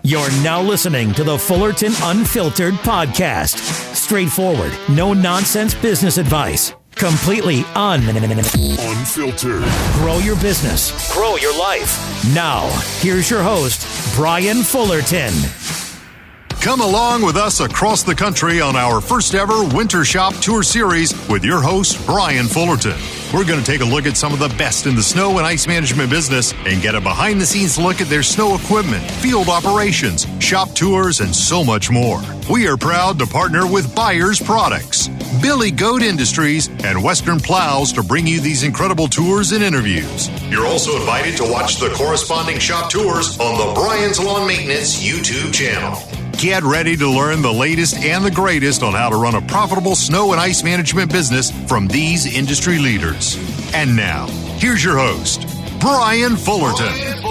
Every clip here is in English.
You're now listening to the Fullerton Unfiltered podcast. Straightforward, no nonsense business advice. Completely unfiltered. Grow your business. Grow your life. Now, here's your host, Brian Fullerton. Come along with us across the country on our first ever Winter Shop Tour Series with your host, Brian Fullerton. We're going to take a look at some of the best in the snow and ice management business and get a behind-the-scenes look at their snow equipment, field operations, shop tours, and so much more. We are proud to partner with Byers Products, Billy Goat Industries, and Western Plows to bring you these incredible tours and interviews. You're also invited to watch the corresponding shop tours on the Brian's Lawn Maintenance YouTube channel. Get ready to learn the latest and the greatest on how to run a profitable snow and ice management business from these industry leaders. And now, here's your host, Brian Fullerton.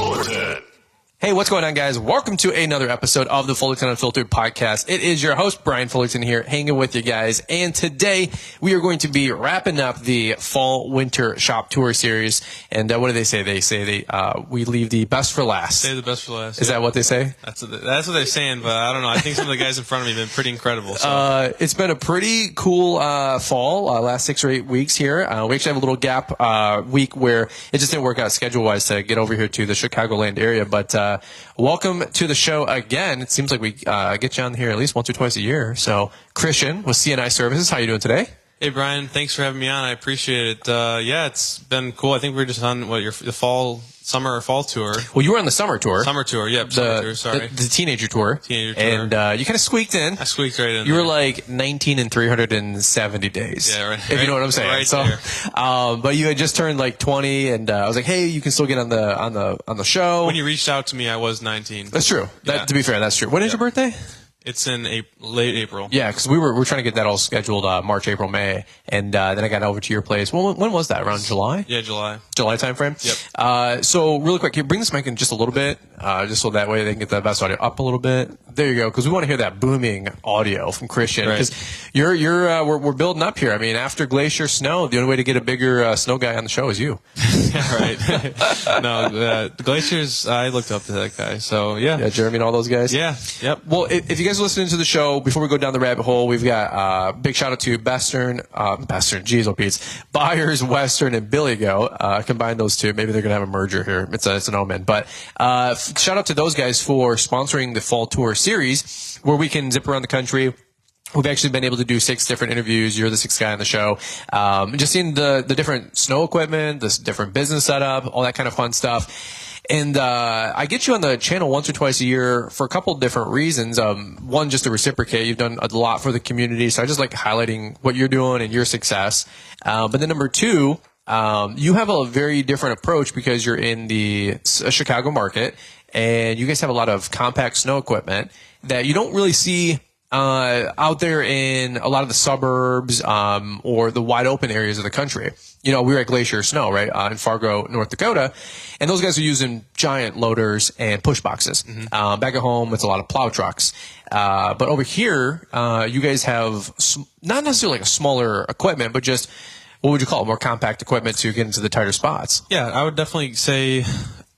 Hey, what's going on, guys? Welcome to another episode of the Fullerton Unfiltered podcast. It is your host, Brian Fullerton, here, hanging with you guys. And today, we are going to be wrapping up the Fall-Winter Shop Tour series. And what do they say? They say we leave the best for last. Save the best for last. Is that what they say? That's what they're saying, but I don't know. I think some of the guys in front of me have been pretty incredible. So. It's been a pretty cool fall, last 6 or 8 weeks here. We actually have a little gap week where it just didn't work out schedule-wise to get over here to the Chicagoland area, but welcome to the show again. It seems like we get you on here at least once or twice a year. So, Christian with CNI Services, how are you doing today? Hey, Brian. Thanks for having me on. I appreciate it. Yeah, it's been cool. I think we're just on, the summer or fall tour? Well, you were on the summer tour. Summer tour, yep. Summer tour, sorry. The teenager tour. Teenager tour. And you kind of squeaked in. I squeaked right in. You were like 19 and 370 days. Yeah, right. If you know what I'm saying. Right so, there. But you had just turned like 20, and I was like, hey, you can still get on the show. When you reached out to me, I was 19. That's true. To be fair, that's true. When is your birthday? It's in late April. Yeah, because we're trying to get that all scheduled March, April, May, and then I got over to your place. Well, when was that? Around July? Yeah, July. July timeframe? Yep. So really quick, can you bring this mic in just a little bit, just so that way they can get the best audio up a little bit. There you go, because we want to hear that booming audio from Christian. Because we're building up here. I mean, after Glacier Snow, the only way to get a bigger snow guy on the show is you. Yeah, right. No, the Glaciers, I looked up to that guy. So yeah, Jeremy and all those guys. Yeah. Yep. Well, if you guys are listening to the show, before we go down the rabbit hole, we've got big shout out to Byers, Western, and Billy Goat. Combine those two, maybe they're gonna have a merger here. It's an omen. But shout out to those guys for sponsoring the Fall Tour series, where we can zip around the country. We've actually been able to do 6 different interviews. You're the 6th guy on the show. Just seeing the different snow equipment, this different business setup, all that kind of fun stuff. And I get you on the channel once or twice a year for a couple of different reasons. One, just to reciprocate. You've done a lot for the community, so I just like highlighting what you're doing and your success. But then number 2, you have a very different approach because you're in the Chicago market, and you guys have a lot of compact snow equipment that you don't really see out there in a lot of the suburbs or the wide open areas of the country. You know, we were at Glacier Snow, right, in Fargo, North Dakota, and those guys are using giant loaders and push boxes. Mm-hmm. Back at home, it's a lot of plow trucks. But over here, you guys have not necessarily like a smaller equipment, but just, what would you call it, more compact equipment to get into the tighter spots? Yeah, I would definitely say,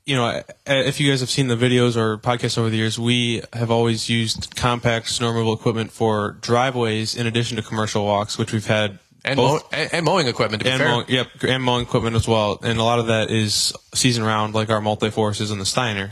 you know, if you guys have seen the videos or podcasts over the years, we have always used compact snow removal equipment for driveways in addition to commercial walks, which we've had. And mowing equipment, to be fair. And mowing equipment as well. And a lot of that is season round, like our multi-forces and the Steiner.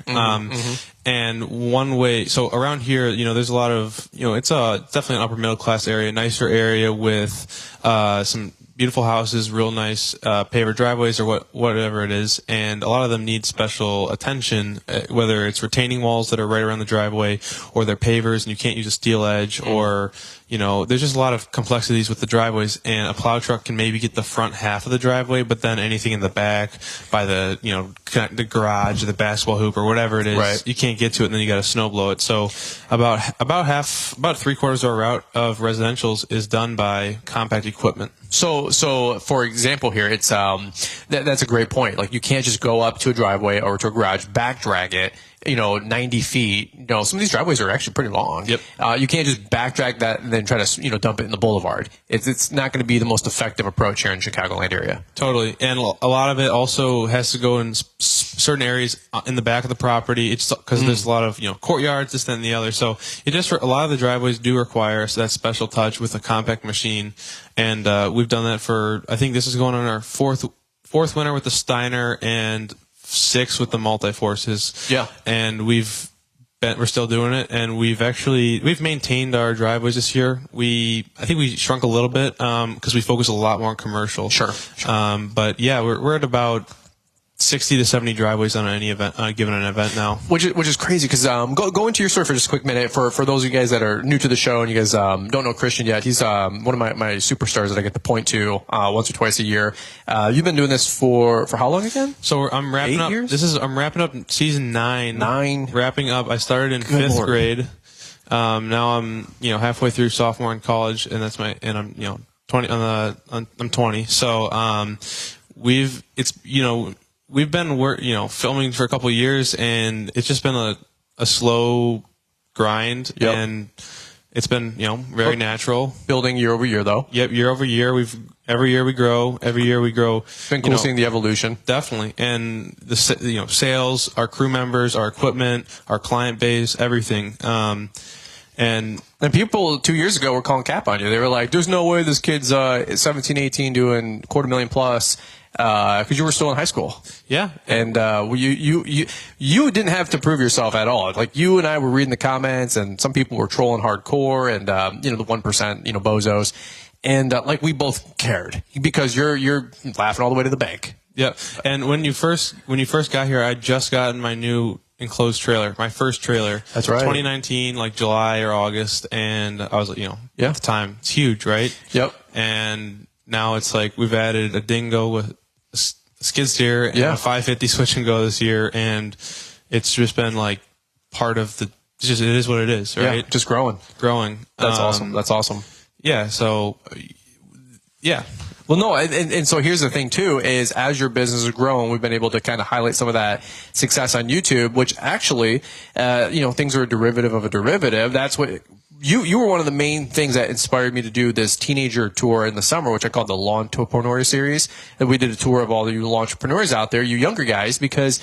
And one way, so around here, you know, there's a lot of, you know, it's definitely an upper middle class area, nicer area with some beautiful houses, real nice paver driveways or whatever it is, and a lot of them need special attention, whether it's retaining walls that are right around the driveway, or they're pavers and you can't use a steel edge, or, you know, there's just a lot of complexities with the driveways, and a plow truck can maybe get the front half of the driveway, but then anything in the back by the, you know, the garage, the basketball hoop, or whatever it is, right, you can't get to it, and then you got to snow blow it. So about 3/4 of our route of residentials is done by compact equipment. So for example here, it's that's a great point. Like, you can't just go up to a driveway or to a garage, back drag it, 90 feet. Some of these driveways are actually pretty long. Yep. You can't just back drag that and then try to, dump it in the boulevard. It's not going to be the most effective approach here in Chicagoland area. Totally. And a lot of it also has to go in certain areas in the back of the property. It's because there's a lot of, courtyards, this, that, and the other. So a lot of the driveways do require that special touch with a compact machine. And, we've done that for, I think this is going on our fourth winter with the Steiner and 6 with the multi-forces. Yeah. And we're still doing it, and we've maintained our driveways this year. I think we shrunk a little bit because we focus a lot more on commercial. Sure. But yeah, we're at about 60 to 70 driveways on any event, given an event now. Which is crazy because go into your story for just a quick minute for those of you guys that are new to the show and you guys don't know Christian yet. He's one of my superstars that I get to point to once or twice a year. You've been doing this for how long again? So I'm wrapping 8 up. years? I'm wrapping up season 9. 9. Wrapping up. I started in Good 5th Lord. grade. Now I'm halfway through sophomore in college, and I'm 20 I'm 20. So we've been filming for a couple of years, and it's just been a slow grind. Yep. And it's been very natural. Building year over year though. Yep, year over year. Every year we grow. It's been cool seeing the evolution. Definitely. And the sales, our crew members, our equipment, our client base, everything. And people 2 years ago were calling cap on you. They were like, "There's no way this kid's 17, 18 doing $250,000 plus." Because you were still in high school. Yeah. And you didn't have to prove yourself at all. Like, you and I were reading the comments, and some people were trolling hardcore, and the 1%, bozos, and we both cared because you're laughing all the way to the bank. Yeah. And when you first got here, I just gotten my new enclosed trailer, my first trailer. That's right. 2019, like July or August, and I was like, at the time, it's huge, right? Yep. And now it's like we've added a dingo with a skid steer and Yeah. a 550 switch and go this year, and it's just been like part of it is what it is, right? Yeah, just growing. That's awesome. That's awesome. Yeah. So, yeah. Well, no, and so here's the thing too, is as your business has grown, we've been able to kind of highlight some of that success on YouTube, which actually, things are a derivative of a derivative. That's what you were one of the main things that inspired me to do this teenager tour in the summer, which I called the Lawntrepreneur series. And we did a tour of all the you entrepreneurs out there, you younger guys, because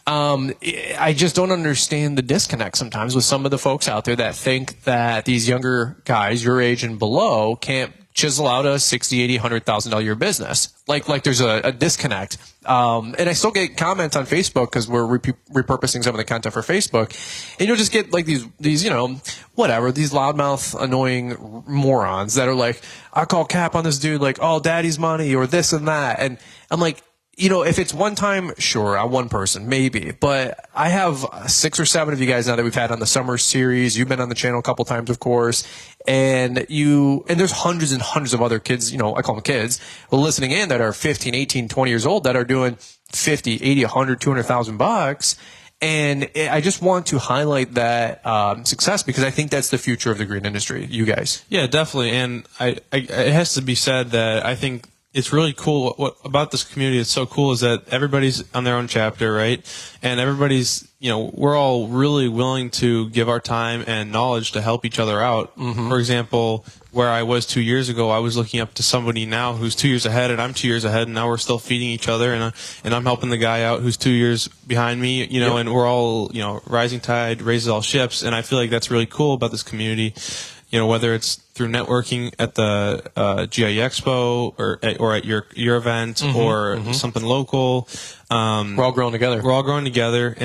I just don't understand the disconnect sometimes with some of the folks out there that think that these younger guys, your age and below, can't chisel out a $60,000, $80,000, $100,000 a year business. Like there's a disconnect. And I still get comments on Facebook because we're repurposing some of the content for Facebook. And you'll just get like these these loudmouth, annoying morons that are like, I call cap on this dude, like, oh, daddy's money or this and that. And I'm like, if it's one time, sure, I'm one person, maybe. But I have 6 or 7 of you guys now that we've had on the summer series. You've been on the channel a couple times, of course. And there's hundreds and hundreds of other kids, I call them kids, listening in that are 15, 18, 20 years old that are doing 50, 80, 100, 200,000 bucks. And I just want to highlight that success because I think that's the future of the green industry, you guys. Yeah, definitely. And it has to be said that I think it's really cool. What about this community that's so cool is that everybody's on their own chapter, right? And everybody's, we're all really willing to give our time and knowledge to help each other out. Mm-hmm. For example, where I was 2 years ago, I was looking up to somebody now who's 2 years ahead, and I'm 2 years ahead, and now we're still feeding each other, and I'm helping the guy out who's 2 years behind me, yep. And we're all, rising tide raises all ships, and I feel like that's really cool about this community. Whether it's through networking at the GIE Expo or at your event mm-hmm, or mm-hmm. something local. We're all growing together. We're all growing together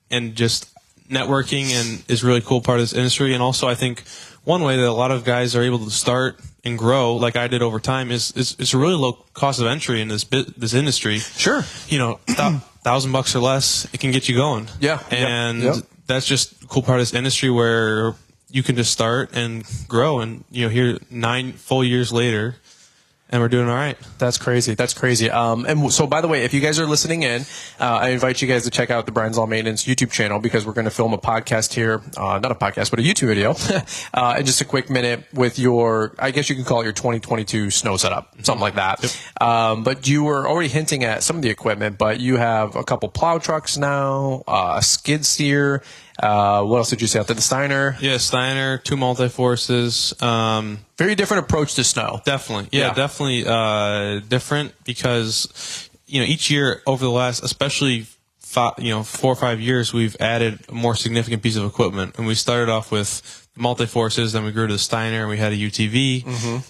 and just networking and is a really cool part of this industry. And also I think one way that a lot of guys are able to start and grow like I did over time is it's a really low cost of entry in this industry. Sure. $1,000 or less, it can get you going. Yeah. And yep. That's just a cool part of this industry where you can just start and grow, and here 9 full years later, and we're doing all right. That's crazy. That's crazy. And so, by the way, if you guys are listening in, I invite you guys to check out the Brian's Law Maintenance YouTube channel because we're going to film a podcast here. Not a podcast, but a YouTube video. In just a quick minute with I guess you can call it your 2022 snow setup, something like that. Yep. But you were already hinting at some of the equipment, but you have a couple plow trucks now, a skid steer. What else did you say out there? The Steiner? Yeah, Steiner, 2 multi-forces. Very different approach to snow. Definitely. Yeah, definitely different because, each year over the last, especially 4 or 5 years, we've added a more significant piece of equipment. And we started off with multi-forces, then we grew to the Steiner, and we had a UTV.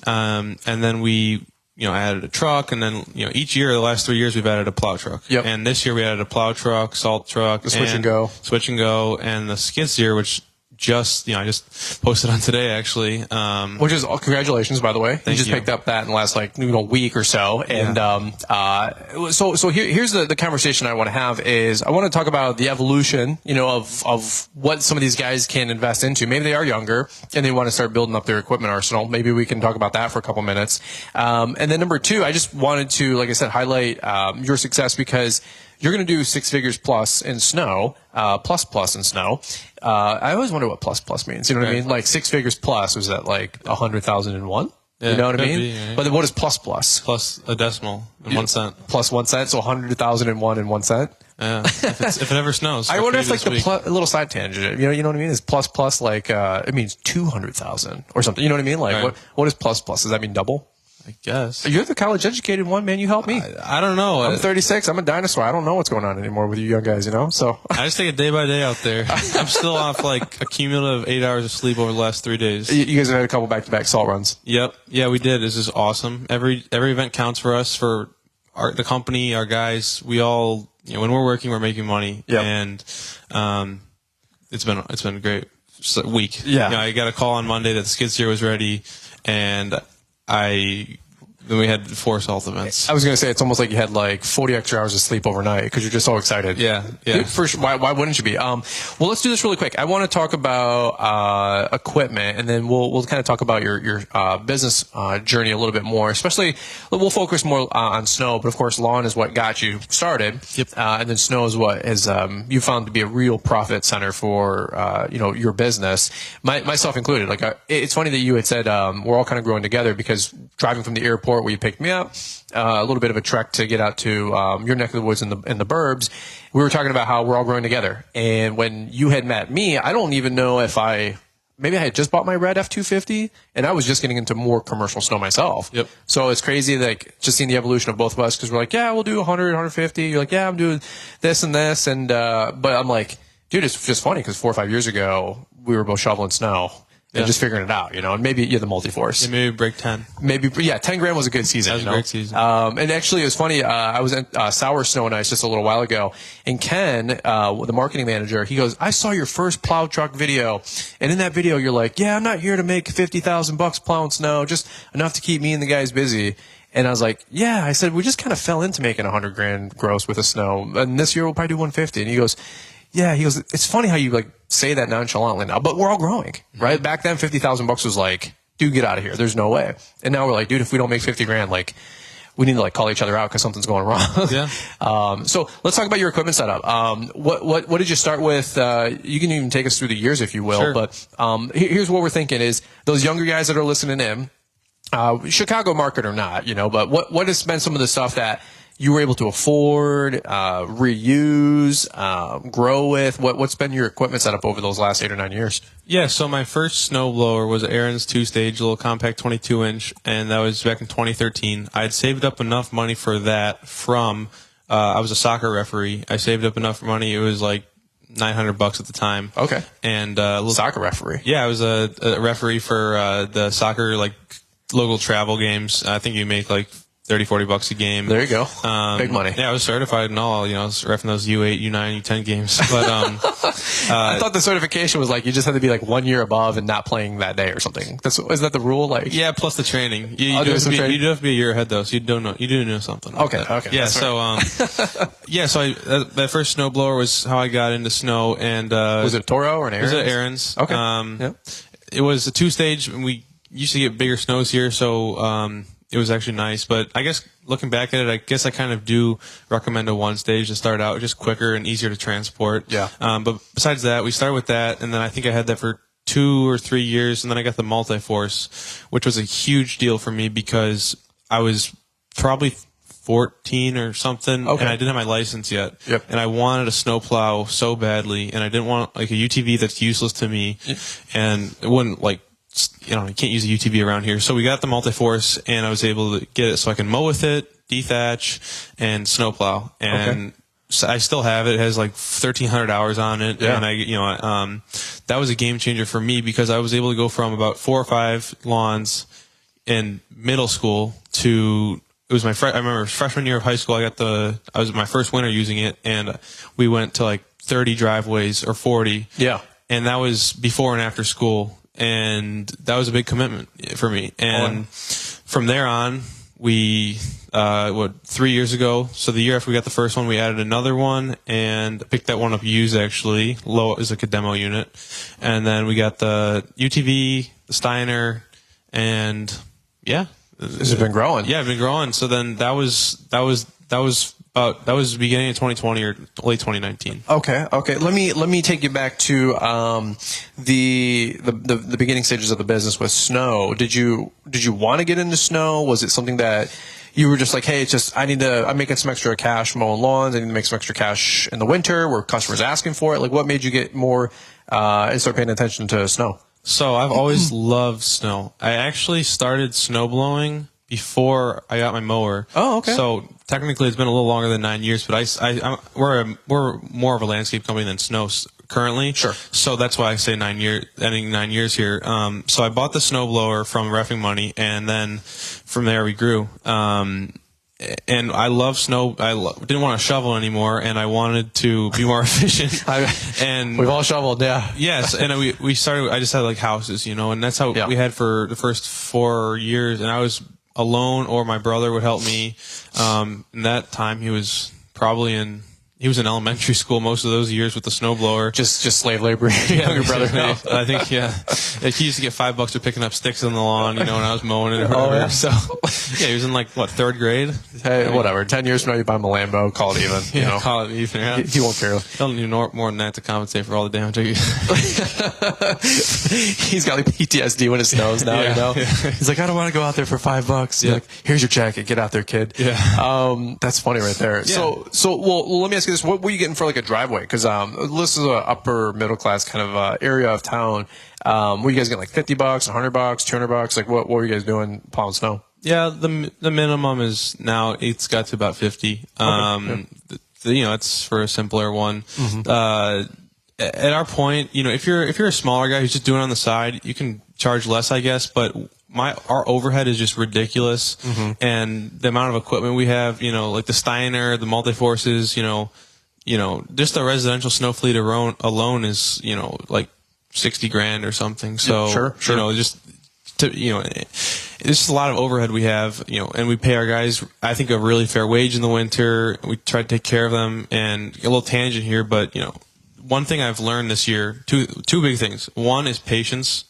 And then we, added a truck, and then, each year, the last 3 years, we've added a plow truck. Yep. And this year we added a plow truck, salt truck, the switch and go, and the skid steer, which I just posted on today, actually. Which is congratulations, by the way. Thank you just picked up that in the last week or so. And so here's the conversation I want to have is I want to talk about the evolution, of what some of these guys can invest into. Maybe they are younger and they want to start building up their equipment arsenal. Maybe we can talk about that for a couple minutes. And then number two, I just wanted to, like I said, highlight your success because you're going to do 6 figures plus in snow, plus in snow. I always wonder what plus means. You know what I mean? Like 6 figures plus, was that like 100,000 Yeah, you know what I mean? Be, yeah. But then what is plus? Plus a decimal and 1 cent. Plus 1 cent, so 100,001 and 1 cent. Yeah, if it ever snows. I wonder if like a little side tangent. You know what I mean? Is plus like it means 200,000 or something. You know what I mean? Like what is plus? Does that mean double? I guess. You're the college educated one, man. You help me. I don't know. I'm 36. I'm a dinosaur. I don't know what's going on anymore with you young guys, So I just take it day by day out there. I'm still off like a cumulative 8 hours of sleep over the last 3 days. You guys have had a couple back-to-back salt runs. Yep. Yeah, we did. This is awesome. Every event counts for us, for the company, our guys. We all, when we're working, we're making money. Yep. And it's been a great week. Yeah. I got a call on Monday that the skid steer was ready, and then we had 4 salt events. I was going to say, it's almost like you had like 40 extra hours of sleep overnight because you're just so excited. Yeah. Dude, for sure. Why wouldn't you be? Well, let's do this really quick. I want to talk about equipment, and then we'll kind of talk about your business journey a little bit more. Especially, we'll focus more on snow, but of course, lawn is what got you started. Yep. And then snow is what is you found to be a real profit center for your business, myself included. Like it's funny that you had said we're all kind of growing together because driving from the airport where you picked me up, a little bit of a trek to get out to your neck of the woods in the burbs. We were talking about how we're all growing together. And when you had met me, I don't even know if maybe I had just bought my red F-250 and I was just getting into more commercial snow myself. Yep. So it's crazy, like just seeing the evolution of both of us because we're like, yeah, we'll do 100, 150. You're like, yeah, I'm doing this and this. And, but I'm like, dude, it's just funny because 4 or 5 years ago, we were both shoveling snow. And just figuring it out, and maybe the multi-force. Yeah, maybe break 10. Maybe, 10 grand was a good season. That was a great season. And actually, it was funny. I was in Sour Snow and Ice just a little while ago, and Ken, the marketing manager, he goes, "I saw your first plow truck video, and in that video, you're like, yeah, I'm not here to make $50,000 plowing snow, just enough to keep me and the guys busy." And I was like, yeah. I said, we just kind of fell into making 100 grand gross with the snow, and this year we'll probably do 150. And he goes, yeah, he goes, it's funny how you like say that nonchalantly now, but we're all growing, right? Back then, $50,000 was like, dude, get out of here. There's no way. And now we're like, dude, if we don't make 50 grand, like, we need to like call each other out because something's going wrong. Yeah. So let's talk about your equipment setup. What did you start with? You can even take us through the years if you will. Sure. But here's what we're thinking is those younger guys that are listening in, Chicago market or not, but what has been some of the stuff that you were able to afford, reuse, grow with? What's been your equipment setup over those last 8 or 9 years? Yeah, so my first snowblower was Aaron's 2-stage, little compact 22-inch, and that was back in 2013. I had saved up enough money for that from, I was a soccer referee. I saved up enough money. It was like $900 at the time. Okay. And soccer referee. Yeah, I was a referee for the soccer like local travel games. I think you make like $30-40 a game. There you go. Big money. Yeah, I was certified and all. I was reffing those U8, U9, U10 games. But I thought the certification was like you just had to be like 1 year above and not playing that day or something. Is that the rule? Like yeah, plus the training. You do have to be a year ahead though, so you do know something. Okay. Yeah. So so that first snowblower was how I got into snow. And was it a Toro or an Aaron's? It was an Aaron's. Okay. It was a 2-stage, and we used to get bigger snows here, so it was actually nice. But I guess looking back at it, I guess I kind of do recommend a 1-stage to start out, just quicker and easier to transport. Yeah. But besides that, we started with that, and then I think I had that for 2 or 3 years, and then I got the multi-force, which was a huge deal for me because I was probably 14 or something, and I didn't have my license yet. Yep. And I wanted a snowplow so badly, and I didn't want like a UTV that's useless to me, and it wouldn't like, you can't use a UTV around here. So we got the multi-force, and I was able to get it so I can mow with it, dethatch, and snowplow. And I still have it. It has like 1,300 hours on it, and that was a game changer for me because I was able to go from about 4 or 5 lawns in middle school to it was I remember freshman year of high school. I was my first winter using it, and we went to like 30 driveways or 40. Yeah, and that was before and after school, and that was a big commitment for me. And from there on, we 3 years ago, so the year after we got the first one, we added another one and picked that one up used, actually, low as like a demo unit. And then we got the UTV, the Steiner, and this has been growing. Yeah, it's been growing. So then that was the beginning of 2020 or late 2019. Okay. Let me take you back to the beginning stages of the business with snow. Did you want to get into snow? Was it something that you were just like, hey, I'm making some extra cash mowing lawns. I need to make some extra cash in the winter. Were customers asking for it? Like, what made you get more and start paying attention to snow? So I've always loved snow. I actually started snow blowing before I got my mower. Oh, okay. So technically, it's been a little longer than 9 years, but we're more of a landscape company than snow currently. Sure. So that's why I say 9 years, ending 9 years here. So I bought the snow blower from Reffing Money, and then from there we grew. And I love snow. Didn't want to shovel anymore, and I wanted to be more efficient. And we've all shoveled, yeah. Yes, and we started. I just had like houses, and that's how we had for the first 4 years. And I was alone, or my brother would help me. In that time, he was in elementary school most of those years with the snowblower. Just slave labor. Younger brother. I think, he used to get $5 for picking up sticks on the lawn, when I was mowing it or whatever. Oh, yeah. So, he was in like, third grade? Hey, whatever. 10 years from now, you buy him a Lambo, call it even. Call it even, yeah. He won't care. He'll need more than that to compensate for all the damage. He's got like PTSD when it snows now, Yeah. He's like, I don't want to go out there for $5. Yeah. Like, here's your jacket. Get out there, kid. Yeah. That's funny right there. Yeah. So, let me ask you this. What were you getting for like a driveway? Because this is an upper middle class kind of area of town. Were you guys getting like $50, $100, $200? Like, what were you guys doing plowing snow? Yeah, the minimum is now it's got to about 50. It's for a simpler one. Mm-hmm. At our point, if you're a smaller guy who's just doing it on the side, you can charge less, I guess. But our overhead is just ridiculous, and the amount of equipment we have, like the Steiner, the multi-forces, just the residential snow fleet alone is, like $60,000 or something. So, sure. It's just a lot of overhead we have, and we pay our guys, I think, a really fair wage in the winter. We try to take care of them. And a little tangent here, but, one thing I've learned this year, two big things. One is patience.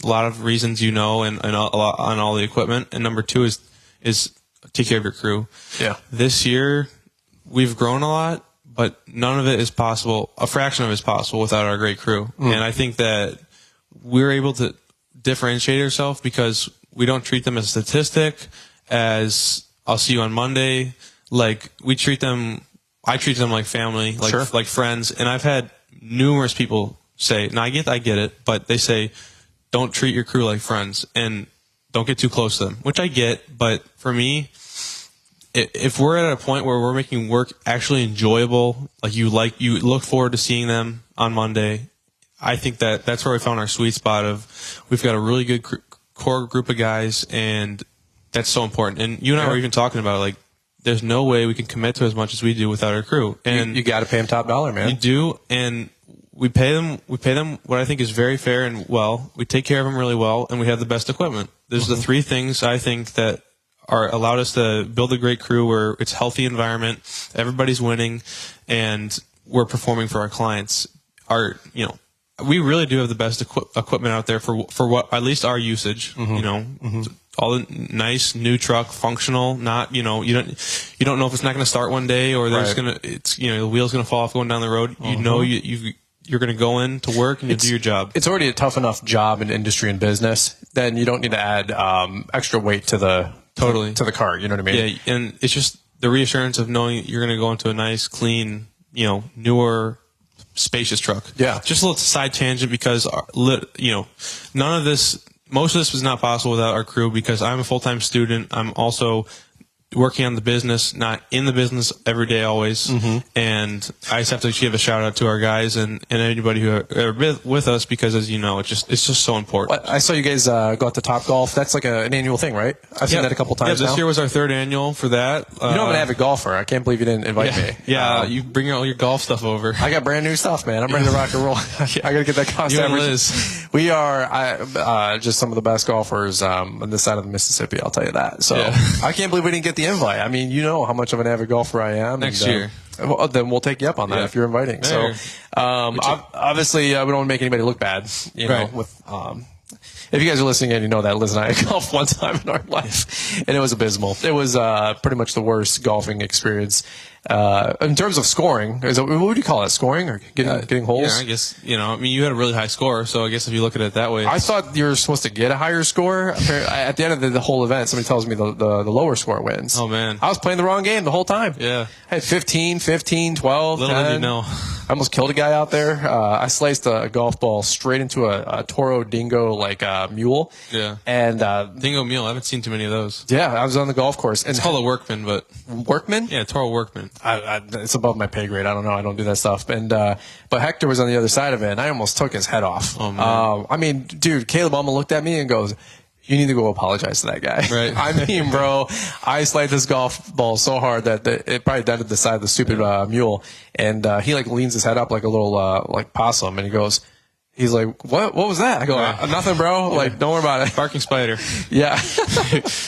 A lot of reasons, and a lot on all the equipment. And number two is take care of your crew. Yeah. This year, we've grown a lot, but none of it is possible. A fraction of it is possible without our great crew. And I think that we're able to differentiate ourselves because we don't treat them as a statistic, as I'll see you on Monday. Like, I treat them like family, like friends. And I've had numerous people say, now I get it, but they say, don't treat your crew like friends and don't get too close to them, which I get. But for me, if we're at a point where we're making work actually enjoyable, you look forward to seeing them on Monday, I think that's where we found our sweet spot of we've got a really good core group of guys, and that's so important. And you and I were even talking about it, there's no way we can commit to as much as we do without our crew. And you got to pay them top dollar, man. You do, and we pay them what I think is very fair and well. We take care of them really well, and we have the best equipment. There's the three things I think that allowed us to build a great crew where it's healthy environment, everybody's winning, and we're performing for our clients. We really do have the best equipment out there for what, at least our usage, all the nice new truck, functional, not, you don't know if it's not going to start one day or the wheel's going to fall off going down the road. You're going to go in to work and you do your job. It's already a tough enough job in industry and business. Then you don't need to add extra weight to the car. You know what I mean? Yeah, and it's just the reassurance of knowing you're going to go into a nice, clean, newer, spacious truck. Yeah. Just a little side tangent because most of this was not possible without our crew because I'm a full-time student. I'm also working on the business, not in the business every day always. And I just have to give a shout out to our guys and anybody who are with us, because as you know, it's just so important. I saw you guys go out to Top Golf. That's like an annual thing, right? I've seen that a couple times. This now. year was our 3rd annual for that. You know I'm an avid golfer. I can't believe you didn't invite me. Yeah, you bring all your golf stuff over. I got brand new stuff, man. I'm ready to rock and roll. I got to get that cost You and average. Liz. We are just some of the best golfers on this side of the Mississippi. I'll tell you that. So I can't believe we didn't get the invite. I mean, you know how much of an avid golfer I am. Next year. Well, then we'll take you up on that if you're inviting. There. So obviously, we don't want to make anybody look bad. You know, with if you guys are listening in, you know that Liz and I golfed one time in our life, and it was abysmal. It was pretty much the worst golfing experience. In terms of scoring, what would you call it? Scoring or getting holes? Yeah, I guess, you had a really high score, so I guess if you look at it that way. I thought you were supposed to get a higher score. At the end of the whole event, somebody tells me the lower score wins. Oh, man. I was playing the wrong game the whole time. Yeah. I had 15, 12, Little 10. did you know. I almost killed a guy out there. I sliced a golf ball straight into a Toro Dingo mule. Yeah. And Dingo mule. I haven't seen too many of those. yeah, I was on the golf course. And It's called a workman, but Workman? yeah, Toro Workman. It's above my pay grade. I don't know. I don't do that stuff. And but Hector was on the other side of it, and I almost took his head off. Oh, man. I mean, dude, Caleb Alma looked at me and goes, "You need to go apologize to that guy." Right. I mean, bro, I sliced this golf ball so hard that it probably dented the side of the stupid mule. And he leans his head up like a little possum, and he goes, he's like, "What was that?" I go, "Nothing, bro. Don't worry about it." Barking spider. Yeah.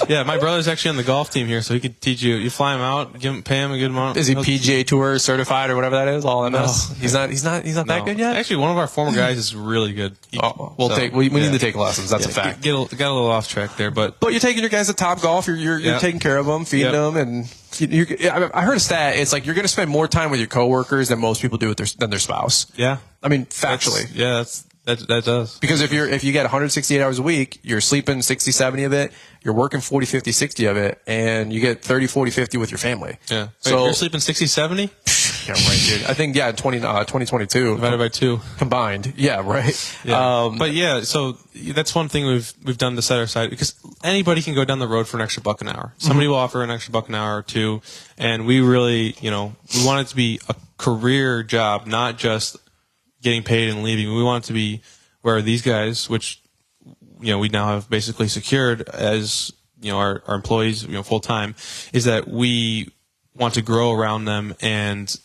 Yeah, my brother's actually on the golf team here, so he could teach you. You fly him out, pay him a good amount. Is he PGA Tour certified or whatever that is? All MS. No. He's not that good yet. Actually, one of our former guys is really good. We need to take lessons. That's a fact. Got a little off track there, but you're taking your guys to Top Golf. You're taking care of them, feeding them, and I heard a stat. It's like you're going to spend more time with your coworkers than most people do than their spouse. Yeah. I mean, factually. That does. Because if you get 168 hours a week, you're sleeping 60, 70 of it, you're working 40, 50, 60 of it, and you get 30, 40, 50 with your family. Yeah. So you're sleeping 60, 70? Yeah, right, dude. I think, 2022. Divided by 2. Combined. Yeah, right. Yeah. But yeah, so that's one thing we've done to set our side, because anybody can go down the road for an extra $1 an hour. Somebody will offer an extra $1 an hour or two, and we really, we want it to be a career job, not just getting paid and leaving. We want it to be where these guys, which we now have basically secured as our employees full time, is that we want to grow around them and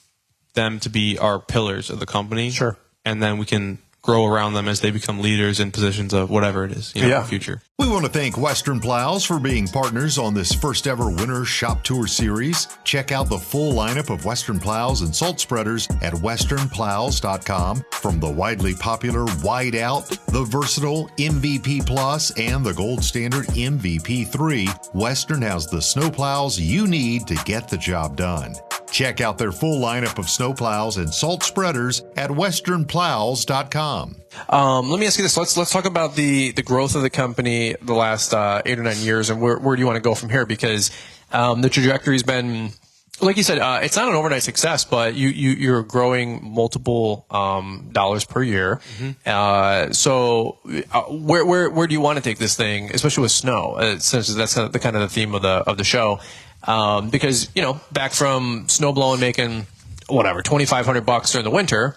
them to be our pillars of the company. Sure. And then we can grow around them as they become leaders in positions of whatever it is in the future. We want to thank Western Plows for being partners on this first ever Winter Shop Tour series. Check out the full lineup of Western Plows and salt spreaders at westernplows.com. From the widely popular Wide Out, the versatile MVP Plus, and the gold standard MVP 3, Western has the snow plows you need to get the job done. Check out their full lineup of snow plows and salt spreaders at westernplows.com. Let me ask you this. Let's talk about the growth of the company the last 8 or 9 years, and where do you want to go from here? Because the trajectory's been, like you said, it's not an overnight success, but you're growing multiple dollars per year. Mm-hmm. So where do you want to take this thing, especially with snow? Since that's kind of the theme of the show. Because back from snow blowing, making whatever $2,500 during the winter,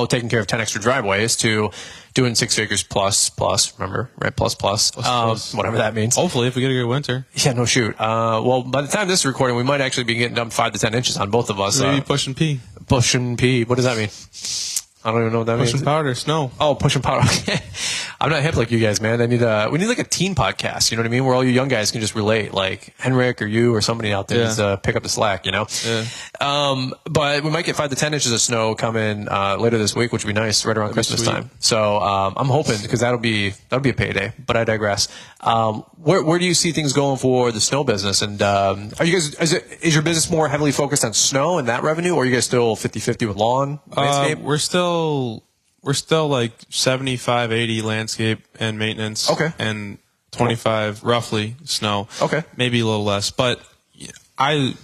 taking care of 10 extra driveways, to doing 6 figures plus, remember, right? Plus. Whatever that means. Hopefully, if we get a good winter. Yeah, no shoot. Well, by the time this is recording, we might actually be getting dumped 5 to 10 inches on both of us. Maybe pushing P. Pushing P. What does that mean? I don't even know what that means. Pushing powder, snow. Oh, pushing powder. I'm not hip like you guys, man. We need like a teen podcast. You know what I mean? Where all you young guys can just relate, like Henrik or you or somebody out there just pick up the slack. Yeah. But we might get 5 to 10 inches of snow coming later this week, which would be nice, right around Christmas time. So I'm hoping, because that'll be a payday. But I digress. Where do you see things going for the snow business? And are you guys? Is your business more heavily focused on snow and that revenue, or are you guys still 50-50 with lawn landscape? We're still like 75, 80 landscape and maintenance. Okay. And 25 roughly snow. Okay. Maybe a little less. But I'm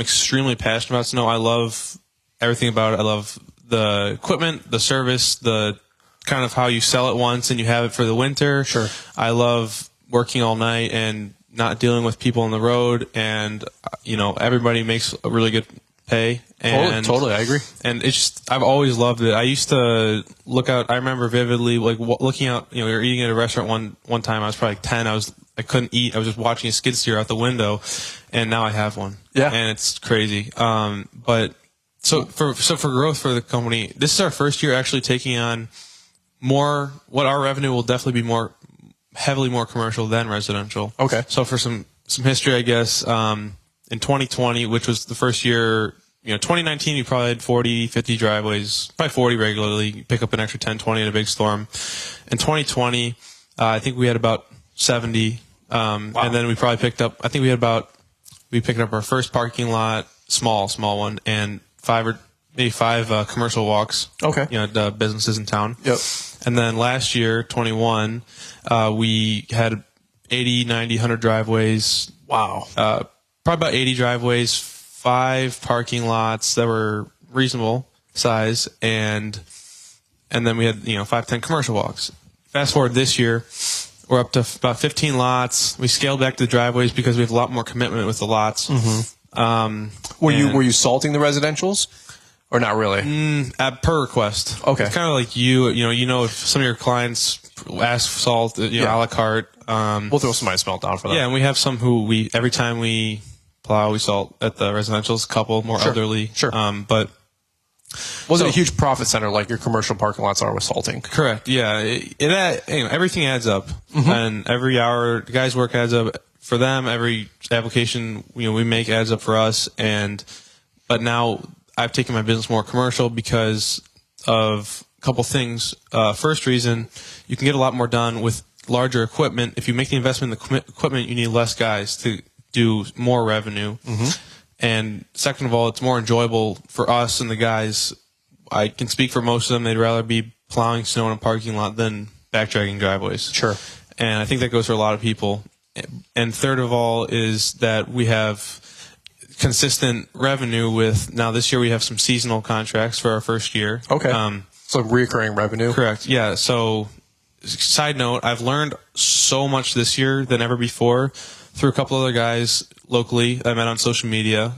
extremely passionate about snow. I love everything about it. I love the equipment, the service, the kind of how you sell it once and you have it for the winter. Sure. I love working all night and not dealing with people on the road, and everybody makes a really good pay. And totally, I agree. And it's just, I've always loved it. I used to look out. I remember vividly, like looking out. We were eating at a restaurant one time. I was probably like 10. I couldn't eat. I was just watching a skid steer out the window, and now I have one. Yeah, and it's crazy. But so for growth for the company, this is our first year actually taking on more. What our revenue will definitely be heavily more commercial than residential. Okay. So for some history, I guess, in 2020, which was the first year, 2019, you probably had 40, 50 driveways, probably 40 regularly. You pick up an extra 10, 20 in a big storm. In 2020, I think we had about 70. Wow. And then we probably picked up our first parking lot, small one, and five commercial walks. Okay. The businesses in town. Yep. And then last year, 21, we had 80, 90, 100 driveways. Wow. Probably about 80 driveways, 5 parking lots that were reasonable size, and then we had 5, 10 commercial walks. Fast forward this year, we're up to about 15 lots. We scaled back the driveways because we have a lot more commitment with the lots. Mm-hmm. Were you salting the residentials? Or not really? Per request. Okay. It's kind of like if some of your clients ask salt, a la carte. We'll throw some ice melt down for that. Yeah, and we have some who every time we plow, we salt at the residentials, a couple more elderly. Sure. But wasn't a huge profit center like your commercial parking lots are with salting. Correct. Yeah. Everything adds up. Mm-hmm. And every hour the guys' work adds up for them. Every application we make adds up for us. But now I've taken my business more commercial because of a couple things. First reason, you can get a lot more done with larger equipment. If you make the investment in the equipment, you need less guys to do more revenue. Mm-hmm. And second of all, it's more enjoyable for us and the guys. I can speak for most of them. They'd rather be plowing snow in a parking lot than backdragging driveways. Sure. And I think that goes for a lot of people. And third of all is that we have consistent revenue with, now this year we have some seasonal contracts for our first year. Okay. So recurring revenue. Correct. Yeah. So side note, I've learned so much this year than ever before through a couple other guys locally I met on social media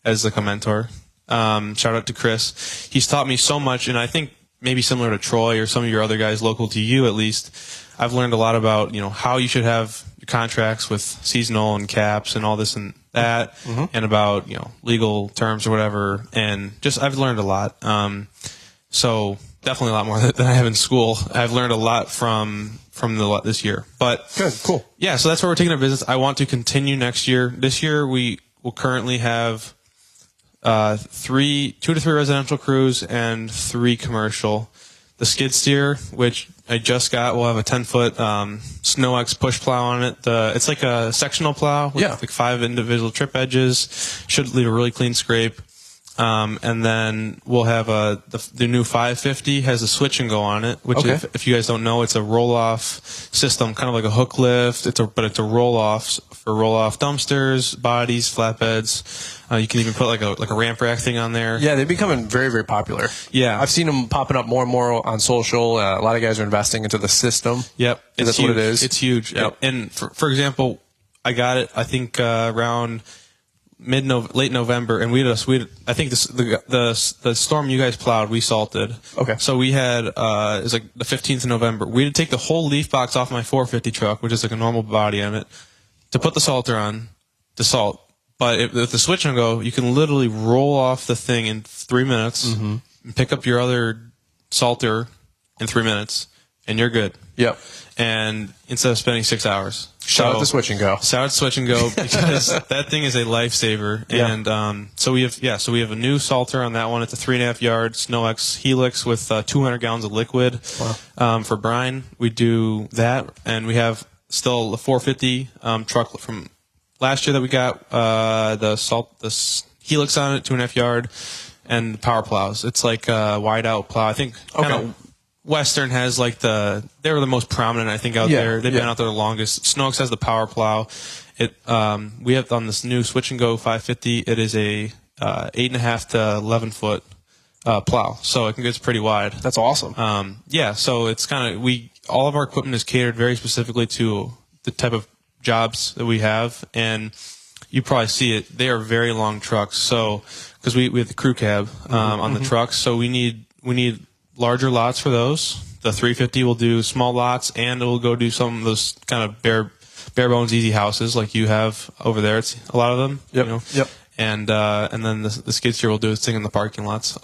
as like a mentor. Shout out to Chris. He's taught me so much, and I think maybe similar to Troy or some of your other guys local to you at least, I've learned a lot about how you should have your contracts with seasonal and caps and all this and that, mm-hmm. and about legal terms or whatever, and just I've learned a lot. So definitely a lot more than I have in school. I've learned a lot from this year. But good, cool. Yeah, so that's where we're taking our business. I want to continue next year. This year we will currently have 2 to 3 residential crews and 3 commercial. The skid steer, which I just got, will have a 10-foot SnowX push plow on it. It's like a sectional plow with like 5 individual trip edges. Should leave a really clean scrape. And then we'll have the new 550 has a switch and go on it, which if you guys don't know, it's a roll-off system, kind of like a hook lift. But it's a roll-off for roll-off dumpsters, bodies, flatbeds. You can even put like a ramp rack thing on there. Yeah, they're becoming very, very popular. Yeah. I've seen them popping up more and more on social. A lot of guys are investing into the system. Yep. That's huge. what it is. It's huge. Yep. And for example, I got it, I think, around late November, and I think the storm you guys plowed, we salted. Okay. So we had it was like the 15th of November. We had to take the whole leaf box off my 450 truck, which is like a normal body on it, to put the salter on to salt. But with the switch and go, you can literally roll off the thing in 3 minutes, mm-hmm. and pick up your other salter in 3 minutes, and you're good. Yep. And instead of spending 6 hours. Shout out to Switch and Go. Shout out to Switch and Go, because that thing is a lifesaver. Yeah. And so we have a new salter on that one. It's a 3.5 yard SnowX Helix with 200 gallons of liquid. Wow. For brine, we do that, and we have still the 450 truck from last year that we got the Helix on it, 2.5 yard, and power plows. It's like a wide out plow. I think kind of Western has like they were the most prominent, I think, out there. They've been out there the longest. Snowx has the power plow. We have on this new Switch and Go 550. It is a 8.5 to 11 foot plow, so it gets pretty wide. That's awesome. So it's kind of all of our equipment is catered very specifically to the type of jobs that we have, and you probably see it. They are very long trucks. So, because we have the crew cab on the trucks, so we need larger lots for those. The 350 will do small lots, and it will go do some of those kind of bare bones easy houses like you have over there. It's a lot of them. Yep. You know? Yep. And then the skid steer will do its thing in the parking lots.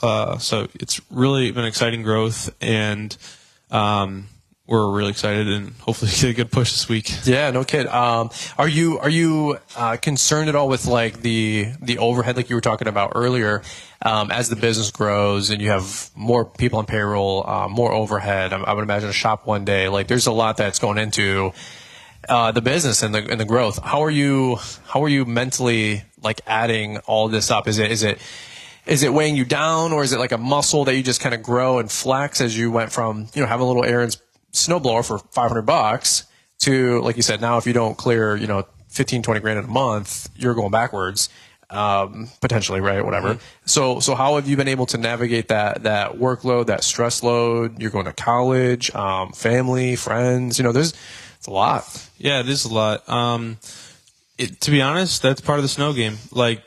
So it's really been exciting growth, and we're really excited, and hopefully get a good push this week. Yeah, no kid. Are you concerned at all with like the overhead, like you were talking about earlier, as the business grows and you have more people on payroll, more overhead? I would imagine a shop one day, like there's a lot that's going into the business and the growth. How are you mentally like adding all this up? Is it weighing you down, or is it like a muscle that you just kind of grow and flex as you went from, you know, having a little Aaron's snowblower for $500 to, like you said, now if you don't clear, you know, 15, 20 grand in a month, you're going backwards, potentially, right? Whatever. So how have you been able to navigate that workload, that stress load? You're going to college, family, friends, you know, it's a lot. Yeah, it is a lot. To be honest, that's part of the snow game. Like,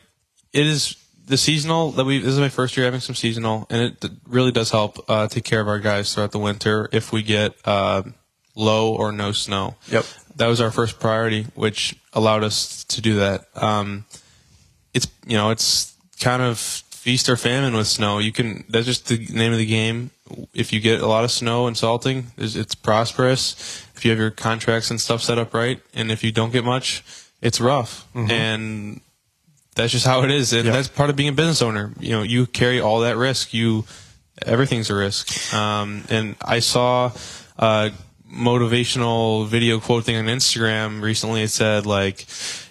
it is the seasonal this is my first year having some seasonal, and it really does help take care of our guys throughout the winter if we get low or no snow. Yep. That was our first priority, which allowed us to do that. It's kind of feast or famine with snow. That's just the name of the game. If you get a lot of snow and salting, it's prosperous. If you have your contracts and stuff set up right, and if you don't get much, it's rough. And that's just how it is, and that's part of being a business owner. You know, you carry all that risk. Everything's a risk. And I saw a motivational video quote thing on Instagram recently. It said, like,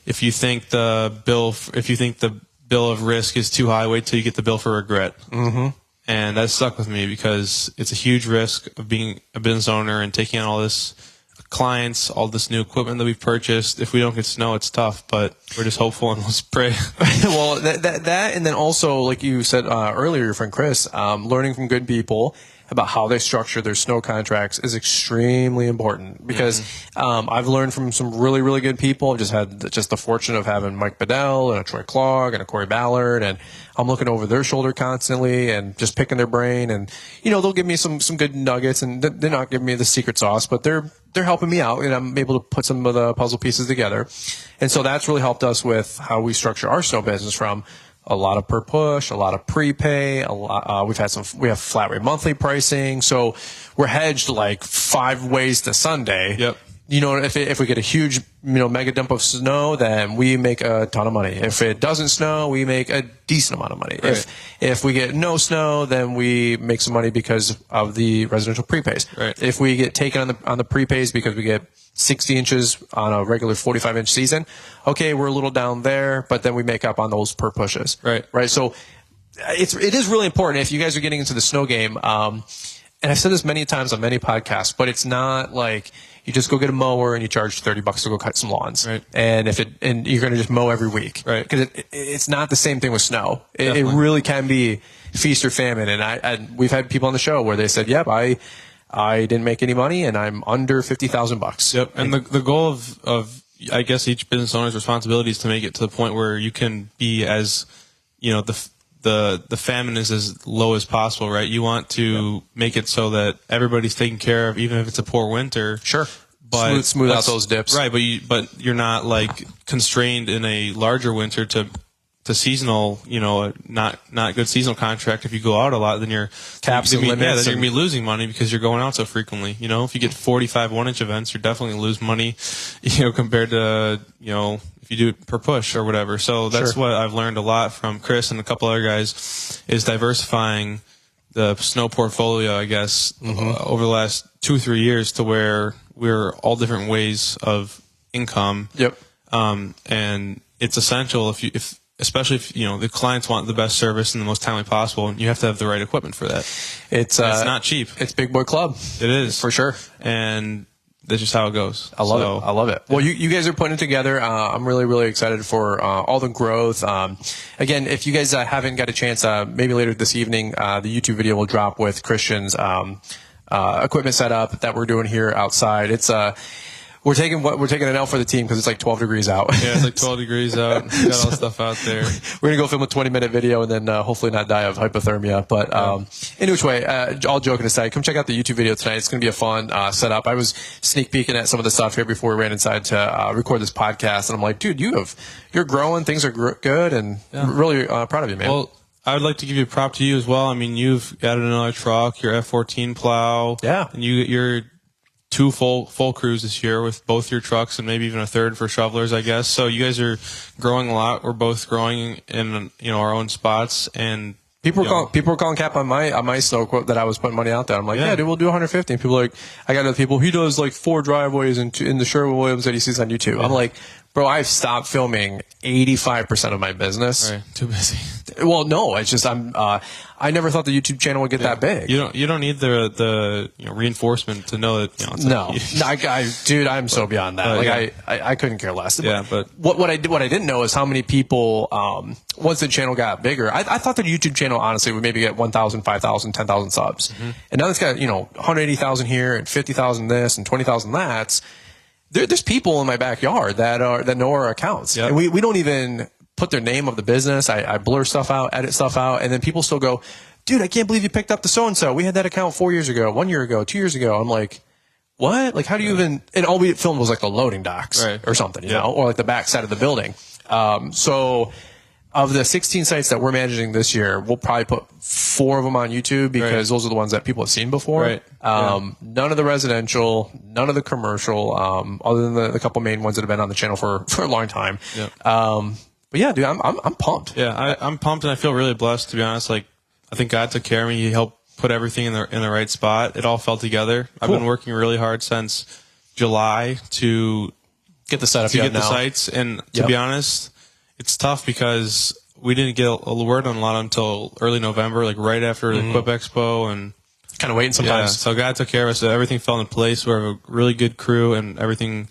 if you think the bill of risk is too high, wait till you get the bill for regret. And that stuck with me because it's a huge risk of being a business owner and taking on all this clients, all this new equipment that we've purchased. If we don't get snow, it's tough, but we're just hopeful and let's pray. Well, that, and then also, like you said earlier, your friend Chris, learning from good people about how they structure their snow contracts is extremely important, because I've learned from some really, really good people. I've just had the fortune of having Mike Bedell and a Troy Clogg and a Corey Ballard, and I'm looking over their shoulder constantly and just picking their brain. And, you know, they'll give me some good nuggets, and they're not giving me the secret sauce, but they're helping me out, and I'm able to put some of the puzzle pieces together. And so that's really helped us with how we structure our snow business, from a lot of per push, a lot of prepay, we have flat rate monthly pricing. So we're hedged like 5 ways to Sunday. Yep. You know, if we get a huge, mega dump of snow, then we make a ton of money. If it doesn't snow, we make a decent amount of money. Right. If we get no snow, then we make some money because of the residential prepays. Right. If we get taken on the prepays because we get 60 inches on a regular 45-inch season, okay, we're a little down there, but then we make up on those per pushes. Right. So it is really important if you guys are getting into the snow game. And I've said this many times on many podcasts, but it's not like you just go get a mower and you charge $30 to go cut some lawns. Right. And and you're going to just mow every week. Right. Because it's not the same thing with snow. It really can be feast or famine. And we've had people on the show where they said, yep, I didn't make any money and I'm under $50,000. Yep. And the goal of I guess each business owner's responsibility is to make it to the point where you can be as, the famine is as low as possible, right? You want to make it so that everybody's taken care of, even if it's a poor winter. Sure. But smooth out those dips. Right. But you're not like constrained in a larger winter to seasonal, not good seasonal contract. If you go out a lot, then you're caps and limits. Yeah, then you're gonna be losing money because you're going out so frequently. If you get 45 1-inch events, you're definitely gonna lose money, compared to, if you do it per push or whatever. So that's what I've learned a lot from Chris and a couple other guys, is diversifying the snow portfolio, I guess, over the last 2-3 years, to where we're all different ways of income. Yep. And it's essential especially if the clients want the best service and the most timely possible, and you have to have the right equipment for that. It's not cheap. It's big boy club. It is, for sure. And that's just how it goes. I love it. Well, you guys are putting it together. I'm really, really excited for all the growth. Again, if you guys haven't got a chance, maybe later this evening, the YouTube video will drop with Christian's equipment setup that we're doing here outside. We're taking an L for the team because it's like 12 degrees out. Yeah, it's like 12 degrees out. We got all the stuff out there. We're gonna go film a 20-minute video and then hopefully not die of hypothermia. But in which way, all joking aside, come check out the YouTube video tonight. It's gonna be a fun setup. I was sneak peeking at some of the stuff here before we ran inside to record this podcast, and I'm like, dude, you're growing. Things are good, and really proud of you, man. Well, I would like to give you a prop to you as well. I mean, you've added another truck, your F14 plow, and you're 2 full crews this year with both your trucks and maybe even a third for shovelers, I guess. So you guys are growing a lot. We're both growing in our own spots, and people were calling cap on my snow quote that I was putting money out there. I'm like, yeah dude, we'll do 150. And people are like, I got other people. He does like 4 driveways in the Sherwin-Williams that he sees on YouTube. Yeah. I'm like, bro, I've stopped filming 85% of my business. Right, too busy. Well, no, it's just I never thought the YouTube channel would get that big. You don't need the reinforcement to know that. Dude, I'm so beyond that. I couldn't care less. Yeah, but what I didn't know is how many people once the channel got bigger. I thought the YouTube channel honestly would maybe get 1,000, 5,000, 10,000 subs, and now it's got 180,000 here and 50,000 this and 20,000 that. There's people in my backyard that know our accounts, and we don't even put their name of the business. I blur stuff out, edit stuff out, and then people still go, dude, I can't believe you picked up the so-and-so. We had that account 4 years ago, 1 year ago, 2 years ago. I'm like, what? Like, how do you even, and all we filmed was like the loading docks or something, you know, or like the back side of the building. So of the 16 sites that we're managing this year, we'll probably put 4 of them on YouTube because those are the ones that people have seen before. Right. None of the residential, none of the commercial, other than the couple main ones that have been on the channel for a long time. But yeah, dude, I'm pumped. Yeah, I'm pumped, and I feel really blessed, to be honest. Like, I think God took care of me. He helped put everything in the right spot. It all fell together. Cool. I've been working really hard since July to get the setup, get the sites, and to be honest, it's tough because we didn't get a word on a lot until early November, like right after the Quip Expo, and kind of waiting sometimes. Yeah, so God took care of us. So everything fell into place. We have a really good crew, and everything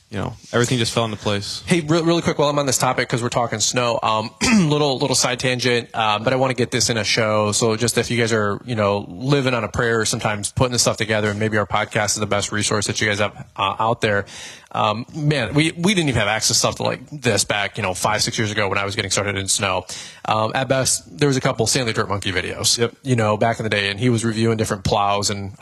just fell into place. Hey, really quick while I'm on this topic, because we're talking snow, little side tangent, but I want to get this in a show. So just if you guys are, living on a prayer, sometimes putting this stuff together, and maybe our podcast is the best resource that you guys have out there. Man, we didn't even have access to stuff like this back, 5-6 years ago when I was getting started in snow. At best, there was a couple Stanley Dirt Monkey videos, back in the day, and he was reviewing different plows and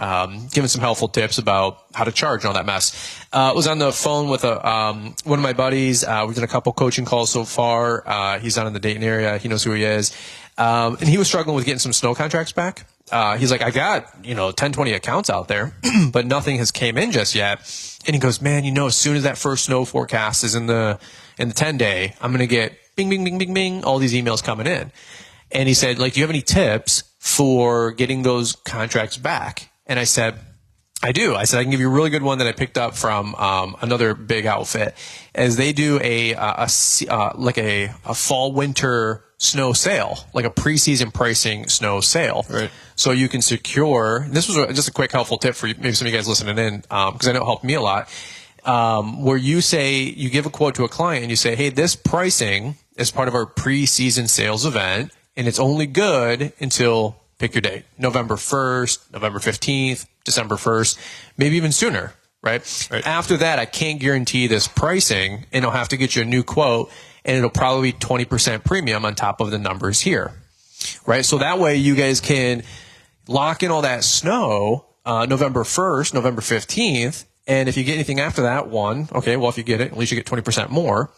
giving some helpful tips about how to charge and all that mess. I was on the phone with one of my buddies. We've done a couple coaching calls so far. He's down in the Dayton area. He knows who he is. And he was struggling with getting some snow contracts back. He's like, I got, 10, 20 accounts out there, but nothing has came in just yet. And he goes, man, as soon as that first snow forecast is in the 10-day, I'm going to get bing, bing, bing, bing, bing, all these emails coming in. And he said, like, do you have any tips for getting those contracts back? And I said, I do. I said, I can give you a really good one that I picked up from another big outfit, as they do a fall winter snow sale, like a preseason pricing snow sale. Right. So you can secure, this was just a quick helpful tip for maybe some of you guys listening in, because I know it helped me a lot, where you give a quote to a client and you say, hey, this pricing is part of our preseason sales event, and it's only good until, pick your date, November 1st, November 15th, December 1st, maybe even sooner, right? After that, I can't guarantee this pricing, and I'll have to get you a new quote, and it'll probably be 20% premium on top of the numbers here, right? So that way you guys can lock in all that snow November 1st, November 15th, and if you get anything after that, if you get it, at least you get 20% more.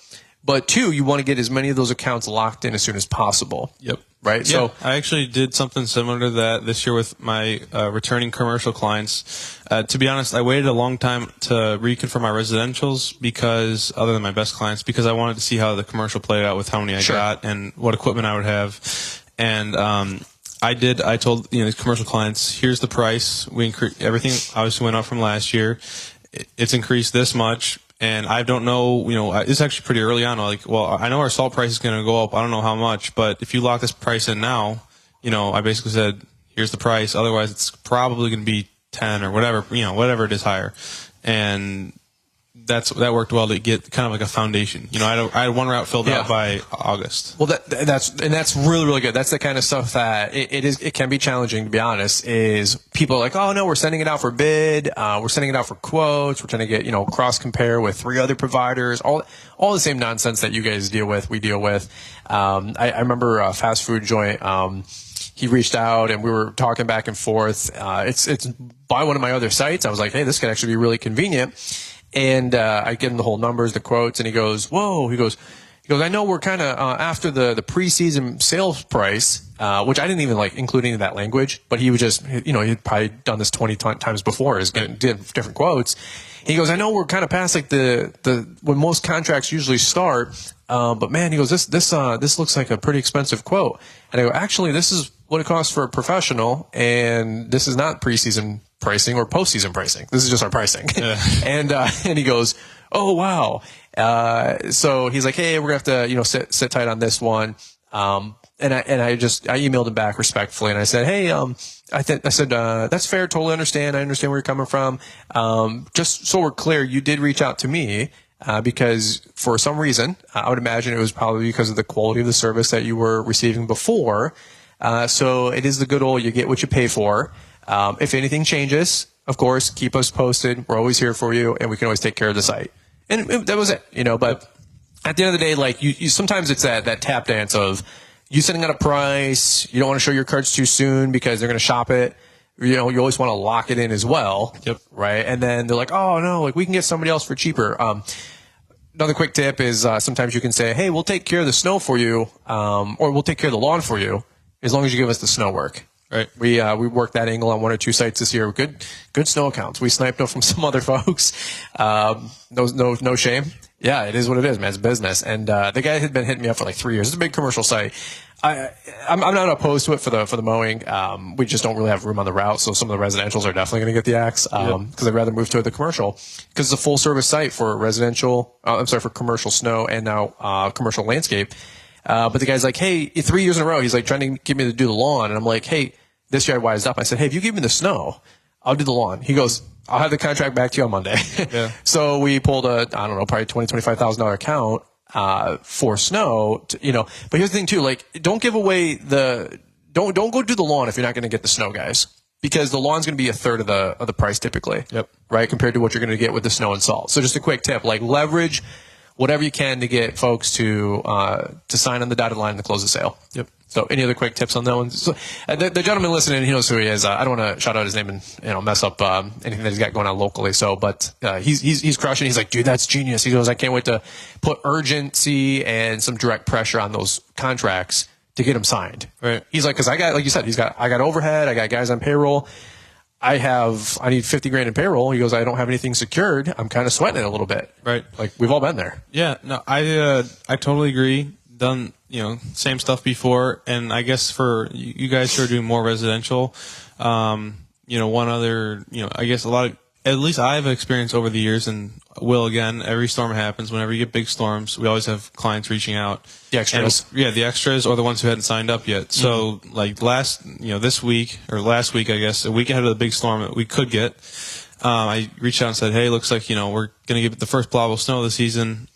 But 2, you want to get as many of those accounts locked in as soon as possible. Yep. Right. Yeah, So I actually did something similar to that this year with my returning commercial clients. To be honest, I waited a long time to reconfirm my residentials other than my best clients, because I wanted to see how the commercial played out with how many I got and what equipment I would have. And I told these commercial clients, here's the price. Everything obviously went up from last year. It's increased this much. And I don't know, it's actually pretty early on. Like, well, I know our salt price is going to go up. I don't know how much, but if you lock this price in now, I basically said, here's the price. Otherwise, it's probably going to be 10 or whatever, whatever it is higher. And that worked well to get kind of like a foundation. You know, I had one route filled out by August. Well, that's really, really good. That's the kind of stuff that it can be challenging, to be honest. Is people are like, oh no, we're sending it out for bid, we're sending it out for quotes, we're trying to get, you know, cross compare with 3 other providers, all the same nonsense that you guys deal with, we deal with. I remember a fast food joint. He reached out and we were talking back and forth. It's by one of my other sites. I was like, hey, this could actually be really convenient. And I give him the whole numbers, the quotes, and he goes, whoa. He goes, I know we're kind of after the preseason sales price, which I didn't even like include any of that language, but he was just, you know, he'd probably done this 20 times before, did different quotes. He goes, I know we're kind of past like the when most contracts usually start, but man, he goes, this looks like a pretty expensive quote. And I go, actually, this is what it costs for a professional, and this is not preseason pricing or postseason pricing. This is just our pricing. Yeah. And he goes, oh wow. So he's like, hey, we're gonna have to, you know, sit tight on this one. And I emailed him back respectfully, and I said, hey, I said that's fair, totally understand. I understand where you're coming from. Just so we're clear, you did reach out to me because for some reason, I would imagine it was probably because of the quality of the service that you were receiving before. So it is the good old, you get what you pay for. If anything changes, of course, keep us posted. We're always here for you, and we can always take care of the site. And that was it, you know. But at the end of the day, like you sometimes it's that tap dance of you sending out a price. You don't want to show your cards too soon because they're going to shop it. You know, you always want to lock it in as well. Yep. Right. And then they're like, oh no, like we can get somebody else for cheaper. Another quick tip is sometimes you can say, hey, we'll take care of the snow for you, or we'll take care of the lawn for you as long as you give us the snow work. Right. We worked that angle on 1 or 2 sites this year. Good snow accounts. We sniped them from some other folks. No shame. Yeah, it is what it is, man. It's business. And the guy had been hitting me up for like 3 years. It's a big commercial site. I'm not opposed to it for the mowing. We just don't really have room on the route, so some of the residentials are definitely going to get the axe because I'd rather move to the commercial because it's a full service site for residential. For commercial snow and now commercial landscape. But the guy's like, hey, 3 years in a row, he's like trying to get me to do the lawn, and I'm like, hey. This year I wised up. I said, hey, if you give me the snow, I'll do the lawn. He goes, I'll have the contract back to you on Monday. Yeah. So we pulled probably $25,000 account for snow, you know. But here's the thing too, like don't give away don't go do the lawn if you're not going to get the snow, guys. Because the lawn's going to be a third of the price typically. Yep. Right? Compared to what you're going to get with the snow and salt. So just a quick tip, like leverage whatever you can to get folks to sign on the dotted line to close the sale. Yep. So any other quick tips on that one? So, the gentleman listening, he knows who he is. I don't want to shout out his name and mess up anything that he's got going on locally. So, but he's crushing. He's like, dude, that's genius. He goes, I can't wait to put urgency and some direct pressure on those contracts to get them signed. Right. He's like, because I got, like you said, I got overhead. I got guys on payroll. I need 50 grand in payroll. He goes, I don't have anything secured. I'm kind of sweating it a little bit. Right. Like we've all been there. Yeah. No, I totally agree. Done, same stuff before. And I guess for you guys who are doing more residential, one other, I guess at least I've experienced over the years and will again, every storm happens. Whenever you get big storms, we always have clients reaching out. The extras. And, the extras or the ones who hadn't signed up yet. So like this week or last week, I guess, a week ahead of the big storm that we could get, I reached out and said, hey, looks like, we're going to get the first plowable snow of the season.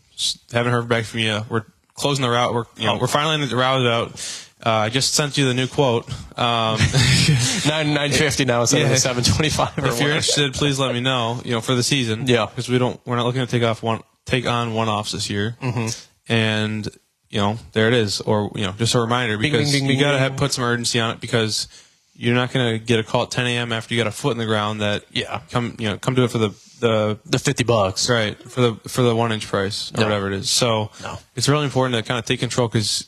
Haven't heard back from you. We're closing the route. We're finally routed out. I just sent you the new quote. $950 now instead of the $725. If you're interested, please let me know. For the season. Yeah. Because we're not looking to take on one-offs this year. Mm-hmm. And there it is. Or just a reminder because you got to put some urgency on it because you're not going to get a call at 10 a.m. after you got a foot in the ground that come do it for the $50, right? For the 1-inch price or whatever it is. So it's really important to kind of take control because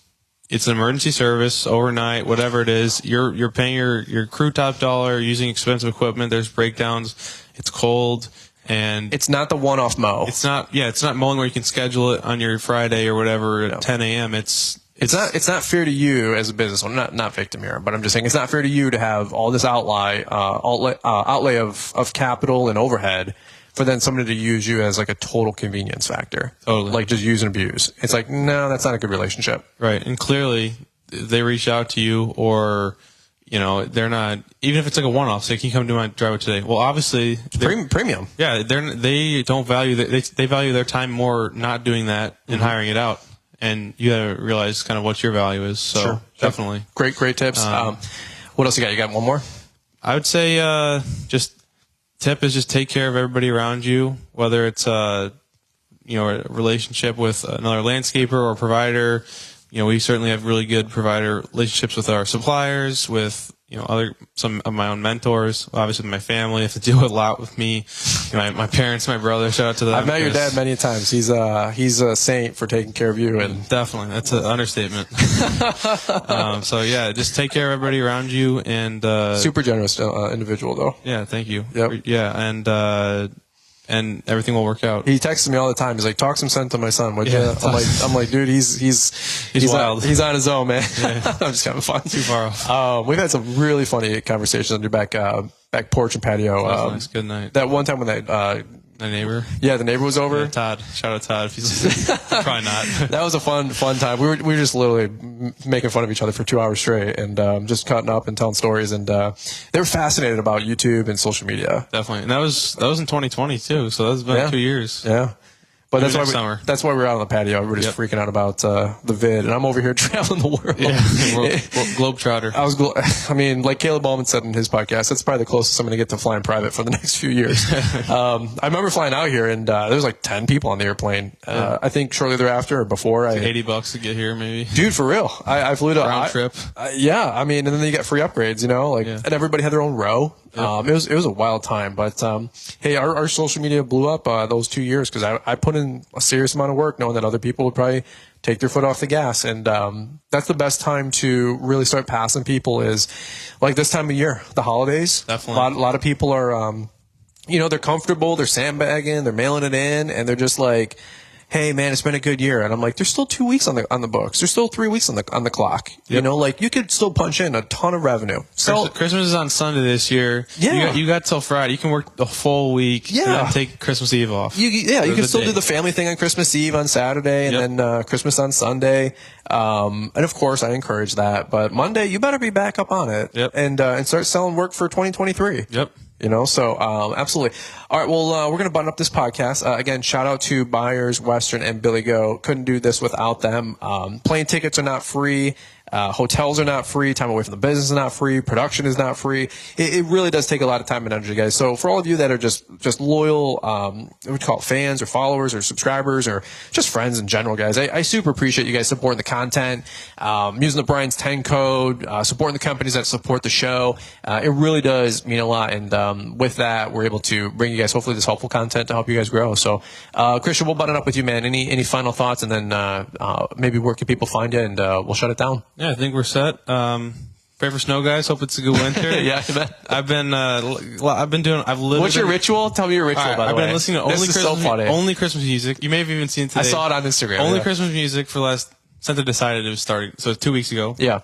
it's an emergency service overnight, whatever it is. You're paying your crew top dollar, using expensive equipment. There's breakdowns. It's cold, and it's not the one-off mow. It's not mowing where you can schedule it on your Friday or whatever at 10 a.m. It's not fair to you as a business. Well, not victim here, but I'm just saying it's not fair to you to have all this outlay of capital and overhead for then somebody to use you as like a total convenience factor. Totally. Like just use and abuse. It's like, no, that's not a good relationship. Right. And clearly they reach out to you or, they're not, even if it's like a one-off, say, can you come to my driveway today? Well, obviously, Premium. Yeah, they don't value they value their time more not doing that and hiring it out. And you got to realize kind of what your value is. So Sure. definitely. Great tips. What else you got? You got one more? I would say just tip is just take care of everybody around you, whether it's a relationship with another landscaper or provider. We certainly have really good provider relationships with our suppliers, with some of my own mentors, obviously with my family. Have to deal a lot with me, my parents, my brother. Shout out to them. I've met your dad many times. He's a saint for taking care of you, and definitely that's an understatement. So yeah, just take care of everybody around you, and super generous individual though. Yeah, thank you. Yep. Yeah, and everything will work out. He texts me all the time. He's like, "Talk some sense to my son." I'm like, dude, he's wild. He's on his own, man. Yeah. I'm just having fun. Too far off. We've had some really funny conversations on your back porch and patio. Nice. Good night. That one time when My neighbor. Yeah, the neighbor was over. Yeah, Todd. Shout out Todd. If he's probably not. That was a fun time. We were just literally making fun of each other for 2 hours straight, and just cutting up and telling stories. And they were fascinated about YouTube and social media. Definitely, and that was in 2020 too. So that's been 2 years. Yeah. But that's why that's why we're out on the patio. Everybody's freaking out about the vid, and I'm over here traveling the world. Yeah, globetrotter. Like Caleb Ballman said in his podcast, that's probably the closest I'm going to get to flying private for the next few years. I remember flying out here, and there was like 10 people on the airplane. I think shortly thereafter or before, $80 to get here, maybe. Dude, for real, I flew to round trip. Yeah, and then you get free upgrades, and everybody had their own row. It was a wild time, but hey, our social media blew up those 2 years because I put in a serious amount of work knowing that other people would probably take their foot off the gas, and that's the best time to really start passing people is like this time of year, the holidays. Definitely. A lot of people are they're comfortable, they're sandbagging, they're mailing it in, and they're just like, hey man, it's been a good year. And I'm like, there's still 2 weeks on the books. There's still 3 weeks on the clock. Yep. You could still punch in a ton of revenue. So Christmas is on Sunday this year. Yeah. You got till Friday. You can work the full week. Yeah. And then take Christmas Eve off. You can still do the family thing on Christmas Eve on Saturday, and then Christmas on Sunday. And of course, I encourage that. But Monday, you better be back up on it. Yep. And start selling work for 2023. Yep. So absolutely. All right, well, we're going to button up this podcast. Again, shout out to Buyers, Western, and Billy Go. Couldn't do this without them. Plane tickets are not free. Hotels are not free. Time away from the business is not free. Production is not free. It really does take a lot of time and energy, guys. So for all of you that are just loyal, what we call it, fans or followers or subscribers or just friends in general, guys, I super appreciate you guys supporting the content, using the Brian's 10 code, supporting the companies that support the show. It really does mean a lot. And with that, we're able to bring you guys hopefully this helpful content to help you guys grow. So Christian, we'll button up with you, man. Any final thoughts, and then maybe where can people find you, and we'll shut it down. Yeah, I think we're set. Pray for snow, guys. Hope it's a good winter. Yeah, I've lived. What's your ritual? Tell me your ritual. By the way, I've been listening to only Christmas music. You may have even seen it today. I saw it on Instagram. Only Christmas music since I decided it was starting. So 2 weeks ago. Yeah,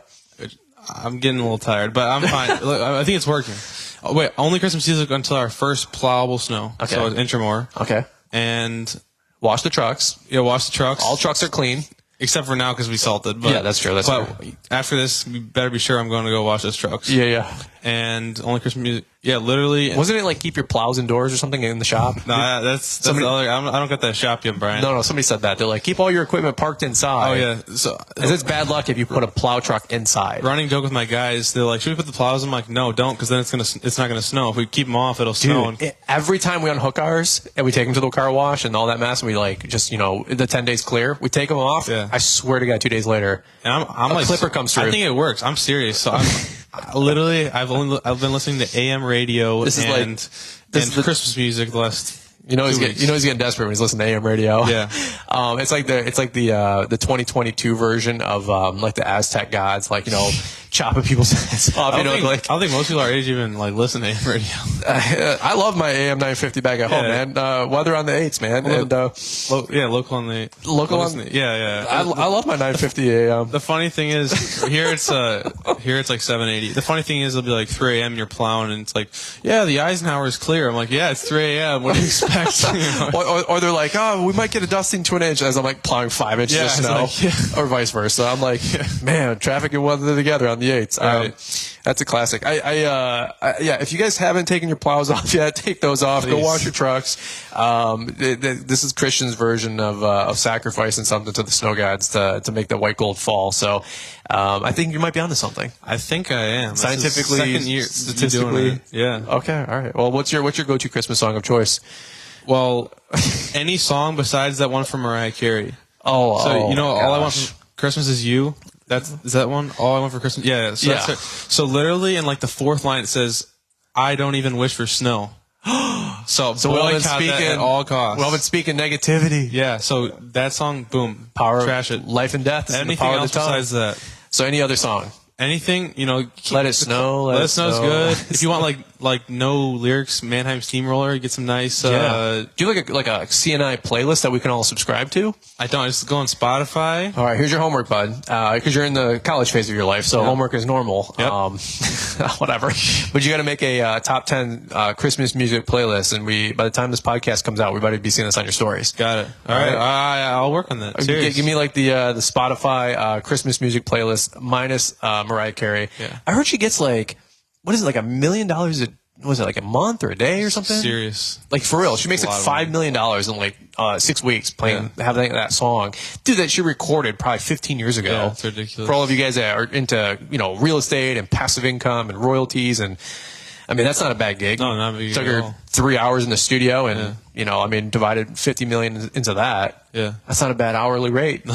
I'm getting a little tired, but I'm fine. Look, I think it's working. Oh, wait, only Christmas music until our first plowable snow. Okay. So it's Intramore. Okay. And wash the trucks. Yeah, wash the trucks. All trucks are clean. Except for now because we salted. But, yeah, that's true. But after this, you better be sure I'm going to go wash those trucks. Yeah. And only Christmas music. Yeah, literally. Wasn't it like keep your plows indoors or something in the shop? No, that's the other. I don't get that shop yet, Brian. No, somebody said that. They're like, keep all your equipment parked inside. Oh yeah. So it's bad luck if you put a plow truck inside. Running joke with my guys. They're like, should we put the plows? I'm like, no, don't, because then it's not gonna snow. If we keep them off, it'll snow. Every time we unhook ours and we take them to the car wash and all that mess, and we like just the 10 days clear, we take them off. Yeah. I swear to God, 2 days later, and I'm like, clipper comes through. I think it works. I'm serious. So literally, I've been listening to AM radio and Christmas music the last. He's getting desperate when he's listening to AM radio. Yeah. It's like the 2022 version of like the Aztec gods, like chopping people's heads off. I don't think most people our age even like listen to AM radio. I love my AM 950 back at home, man. Weather on the 8s, man. Local on the local on. Yeah. I love my 950 AM. The funny thing is here it's like 780. The funny thing is it'll be like 3 a.m. You're plowing and it's like, yeah, the Eisenhower is clear. I'm like, yeah, it's 3 a.m. What do you expect? or they're like, oh, we might get a dusting to an inch as I'm like plowing 5 inches of snow, or vice versa. I'm like, man, traffic and weather together on the 8s. Right. That's a classic. Yeah, if you guys haven't taken your plows off yet, take those off. Please. Go wash your trucks. This is Christian's version of sacrificing something to the snow gods to make the white gold fall. So I think you might be onto something. I think I am. Scientifically, second year statistically. Yeah. Okay. All right. Well, what's your go-to Christmas song of choice? Well, any song besides that one from Mariah Carey. All I want for Christmas is you. Is that one? All I want for Christmas. Yeah. So that's it. So literally in like the fourth line it says, "I don't even wish for snow." So boycott that at all costs. Well, been speaking negativity. Yeah. So that song, boom, trash it. Life and death. Anything else besides that? So any other song? Anything, Let It Snow. Let It Snow is good. If you want like no lyrics, Mannheim Steamroller, get some nice. Do you like a CNI playlist that we can all subscribe to? I don't. I just go on Spotify. All right, here's your homework, bud. Because you're in the college phase of your life, so homework is normal. Yep. Whatever. But you got to make a top 10 Christmas music playlist, and by the time this podcast comes out, we might be seeing this on your stories. Got it. All right. I'll work on that. Give me like the Spotify Christmas music playlist minus Mariah Carey. Yeah. I heard she gets like, what is it, like $1 million was it like a month or a day or something? Serious. Like for real. She makes like $5 million in like 6 weeks having that song. Dude, that she recorded probably 15 years ago. Yeah, it's ridiculous. For all of you guys that are into, real estate and passive income and royalties, and I mean, that's not a bad gig. No, not a big gig Took at her all. 3 hours in the studio and, divided 50 million into that. Yeah. That's not a bad hourly rate. No.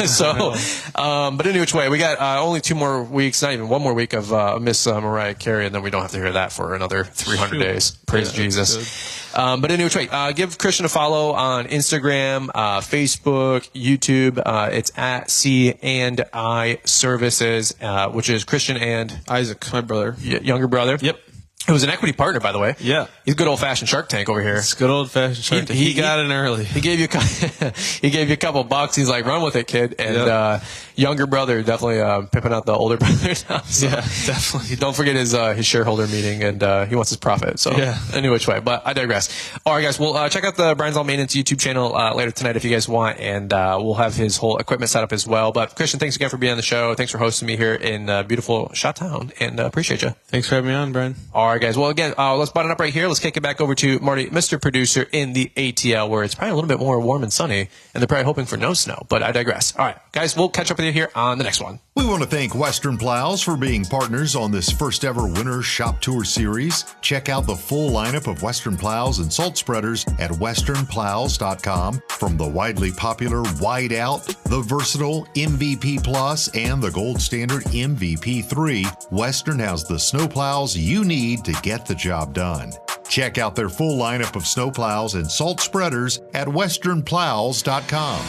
So, but any which way, we got only 2 more weeks, not even 1 more week of Miss Mariah Carey, and then we don't have to hear that for another 300 days. Praise Jesus. But any which way, give Christian a follow on Instagram, Facebook, YouTube. It's at C&I Services, which is Christian and Isaac, my brother. Younger brother. Yep. It was an equity partner, by the way. Yeah. He's a good old-fashioned Shark Tank over here. It's good old-fashioned Shark Tank. He got in early. He gave you a couple bucks. He's like, run with it, kid. And younger brother definitely pimping out the older brother now. So yeah, definitely. Don't forget his shareholder meeting, and he wants his profit. So any which way. But I digress. All right, guys. Well, check out the Brian's All Maintenance YouTube channel later tonight if you guys want, and we'll have his whole equipment set up as well. But Christian, thanks again for being on the show. Thanks for hosting me here in beautiful Shottown, and appreciate you. Thanks for having me on, Brian. All right, guys. Well, again, let's button up right here. Let's kick it back over to Marty, Mr. Producer, in the ATL, where it's probably a little bit more warm and sunny, and they're probably hoping for no snow, but I digress. All right, guys, we'll catch up with you here on the next one. We want to thank Western Plows for being partners on this first ever winter shop tour series. Check out the full lineup of Western Plows and salt spreaders at westernplows.com. From the widely popular Wide Out, the versatile MVP Plus, and the gold standard MVP 3, Western has the snow plows you need to get the job done. Check out their full lineup of snow plows and salt spreaders at westernplows.com.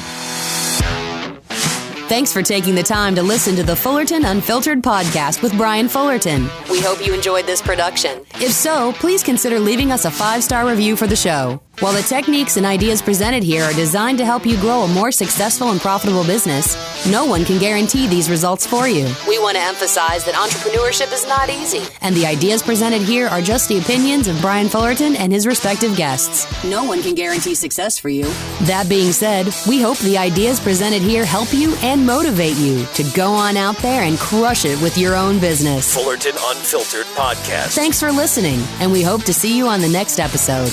Thanks for taking the time to listen to the Fullerton Unfiltered podcast with Brian Fullerton. We hope you enjoyed this production. If so, please consider leaving us a 5-star review for the show. While the techniques and ideas presented here are designed to help you grow a more successful and profitable business, no one can guarantee these results for you. We want to emphasize that entrepreneurship is not easy, and the ideas presented here are just the opinions of Brian Fullerton and his respective guests. No one can guarantee success for you. That being said, we hope the ideas presented here help you and motivate you to go on out there and crush it with your own business. Fullerton Unfiltered Podcast. Thanks for listening, and we hope to see you on the next episode.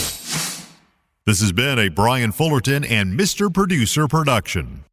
This has been a Brian Fullerton and Mr. Producer production.